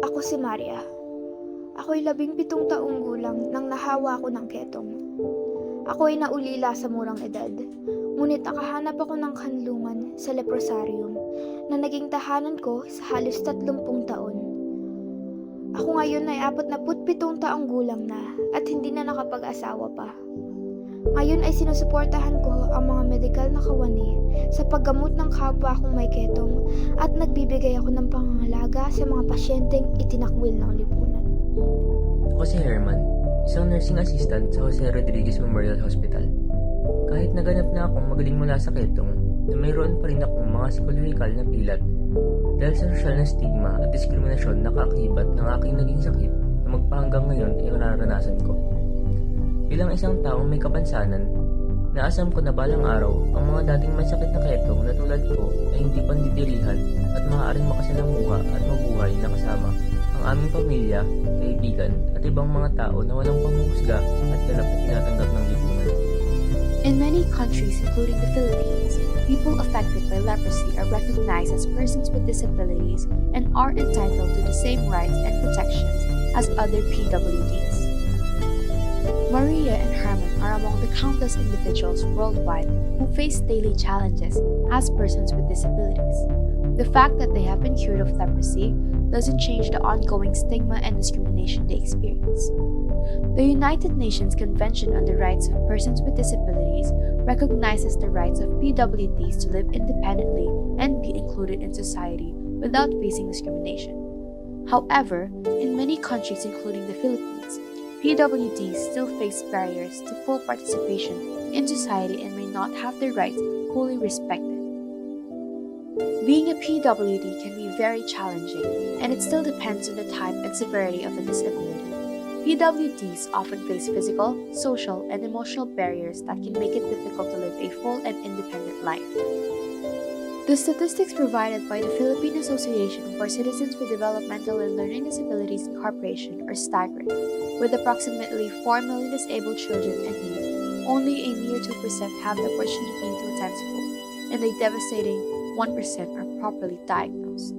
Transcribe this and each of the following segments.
Ako si Maria. Ako'y 17 taong gulang nang nahawa ako ng ketong. Ako ay naulila sa murang edad, ngunit nakahanap ako ng kanlungan sa leprosarium na naging tahanan ko sa halos 30 taon. Ako ngayon ay 47 taong gulang na at hindi na nakapag-asawa pa. Ngayon ay sinusuportahan ko ang mga medikal na kawani sa paggamot ng kapwa kong may ketong at nagbibigay ako ng pangangalaga sa mga pasyenteng itinakwil ng lipunan. Ako si Hartmann, isang nursing assistant sa Jose Rodriguez Memorial Hospital. Kahit naganap na akong magaling mula sa ketong, na mayroon pa rin akong mga psikolohikal na pilat dahil sa sosyal na stigma at diskriminasyon na kaakibat ng aking naging sakit na magpahanggang ngayon ay nararanasan ko. Bilang isang taong may kapansanan, naasam ko na balang araw ang mga dating may sakit na ketong na tulad ko ay hindi pandidirihan at maaaring makasalamuha at mabuhay na kasama ang aming pamilya, kaibigan at ibang mga tao na walang panghuhusga at ganap na tinatanggap ng lipunan. In many countries, including the Philippines, people affected by leprosy are recognized as persons with disabilities and are entitled to the same rights and protections as other PWDs. Maria and Hartmann are among the countless individuals worldwide who face daily challenges as persons with disabilities. The fact that they have been cured of leprosy doesn't change the ongoing stigma and discrimination they experience. The United Nations Convention on the Rights of Persons with Disabilities recognizes the rights of PWDs to live independently and be included in society without facing discrimination. However, in many countries including the Philippines, PWDs still face barriers to full participation in society and may not have their rights fully respected. Being a PWD can be very challenging, and it still depends on the type and severity of the disability. PWDs often face physical, social, and emotional barriers that can make it difficult to live a full and independent life. The statistics provided by the Philippine Association for Citizens with Developmental and Learning Disabilities Incorporation are staggering. With approximately 4 million disabled children and youth, only a mere 2% have the opportunity to attend school, and a devastating 1% are properly diagnosed.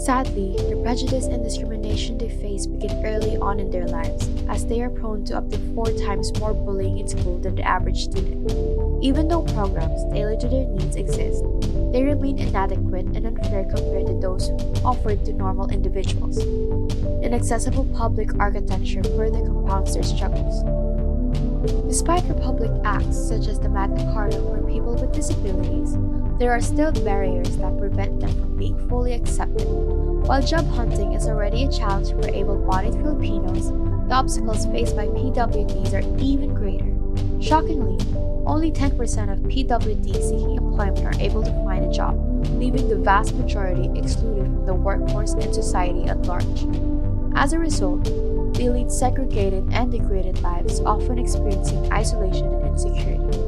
Sadly, the prejudice and discrimination they face begin early on in their lives, as they are prone to up to 4 times more bullying in school than the average student. Even though programs tailored to their needs exist, they remain inadequate and unfair compared to those offered to normal individuals. Inaccessible public architecture further compounds their struggles. Despite republic acts such as the Magna Carta for people with disabilities, there are still barriers that prevent them from being fully accepted. While job hunting is already a challenge for able-bodied Filipinos, the obstacles faced by PWDs are even greater. Shockingly, only 10% of PWDs seeking employment are able to find a job, leaving the vast majority excluded from the workforce and society at large. As a result, they lead segregated and degraded lives, often experiencing isolation and insecurity.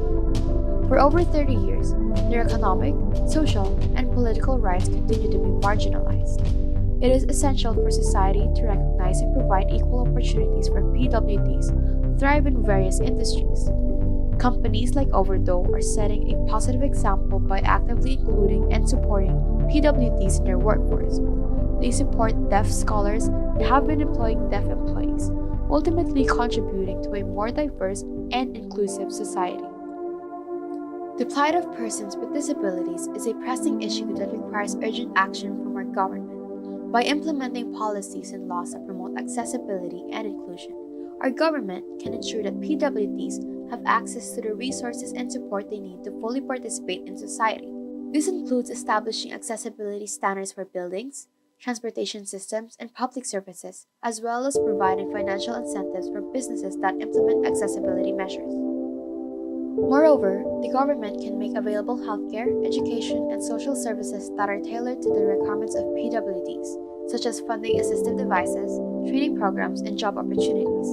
For over 30 years, their economic, social, and political rights continue to be marginalized. It is essential for society to recognize and provide equal opportunities for PWDs to thrive in various industries. Companies like Overdo are setting a positive example by actively including and supporting PWDs in their workforce. They support deaf scholars and have been employing deaf employees, ultimately contributing to a more diverse and inclusive society. The plight of persons with disabilities is a pressing issue that requires urgent action from our government. By implementing policies and laws that promote accessibility and inclusion, our government can ensure that PWDs have access to the resources and support they need to fully participate in society. This includes establishing accessibility standards for buildings, transportation systems, and public services, as well as providing financial incentives for businesses that implement accessibility measures. Moreover, the government can make available healthcare, education, and social services that are tailored to the requirements of PWDs, such as funding assistive devices, training programs, and job opportunities.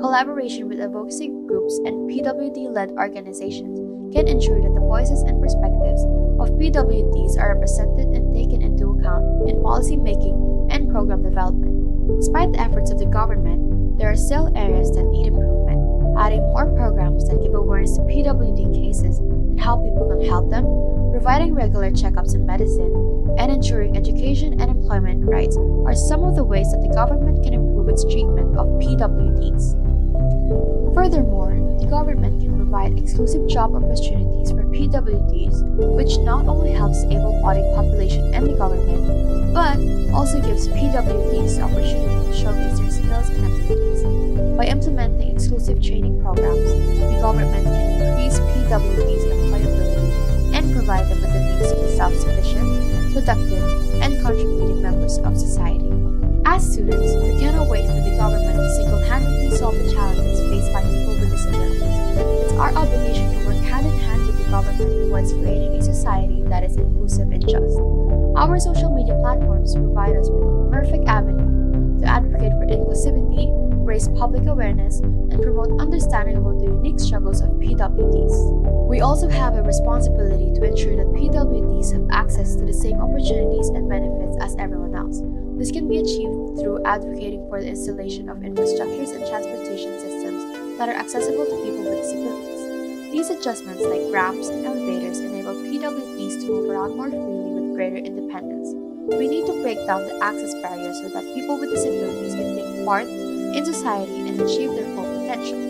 Collaboration with advocacy groups and PWD-led organizations can ensure that the voices and perspectives of PWDs are represented and taken into account in policy making and program development. Despite the efforts of the government, there are still areas that need improvement. Adding more programs that give awareness to PWD cases and how people can help them providing regular checkups in medicine, and ensuring education and employment rights are some of the ways that the government can improve its treatment of PWDs. Furthermore, the government can provide exclusive job opportunities for PWDs, which not only helps the able-bodied population and the government, but also gives PWDs the opportunity to showcase their skills and abilities. By implementing exclusive training programs, the government can increase PWDs' employability and provide them with the means to be self-sufficient, productive, and contributing members of society. As students, we cannot wait for the government to single-handedly solve the challenges faced by people with disabilities. It's our obligation to work hand-in-hand with the government towards creating a society that is inclusive and just. Our social media platforms provide us with a perfect avenue to advocate for inclusivity, raise public awareness, and promote understanding about the unique struggles of PWDs. We also have a responsibility to ensure that PWDs have access to the same opportunities and benefits as everyone else. This can be achieved through advocating for the installation of infrastructures and transportation systems that are accessible to people with disabilities. These adjustments, like ramps and elevators, enable PWDs to move around more freely with greater independence. We need to break down the access barriers so that people with disabilities can take part in society and achieve their full potential.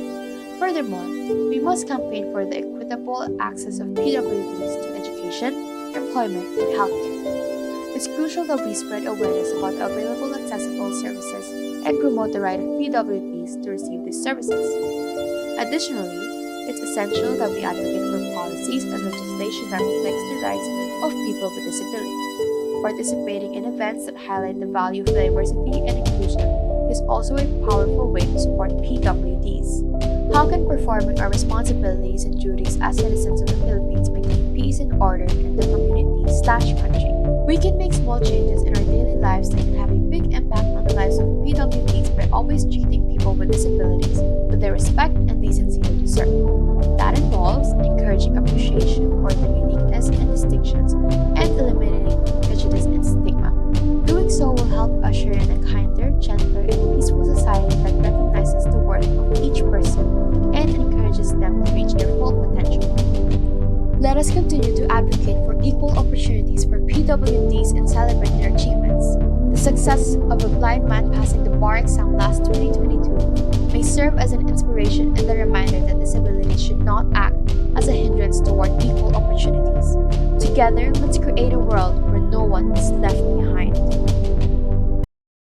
Furthermore, we must campaign for the equitable access of PWDs to education, employment, and healthcare. It's crucial that we spread awareness about the available accessible services and promote the right of PWDs to receive these services. Additionally, it's essential that we advocate for policies and legislation that reflects the rights of people with disabilities. Participating in events that highlight the value of diversity and inclusion is also a powerful way to support PWDs. How can performing our responsibilities and duties as citizens of the Philippines maintain peace and order in the community/country? We can make small changes in our daily lives that can have a big impact on the lives of PWDs by always treating people with disabilities with the respect and decency they deserve. That involves encouraging appreciation for their uniqueness and distinctions and eliminating prejudice and stigma. Doing so will help usher in a kinder, gentler, and peaceful society that recognizes the worth of each person and encourages them to reach their full potential. Let us continue to advocate for equal opportunities for PWDs and celebrate their achievements. The success of a blind man passing the bar exam last 2022 may serve as an inspiration and a reminder that disabilities should not act as a hindrance toward equal opportunities. Together, let's create a world where no one is left behind.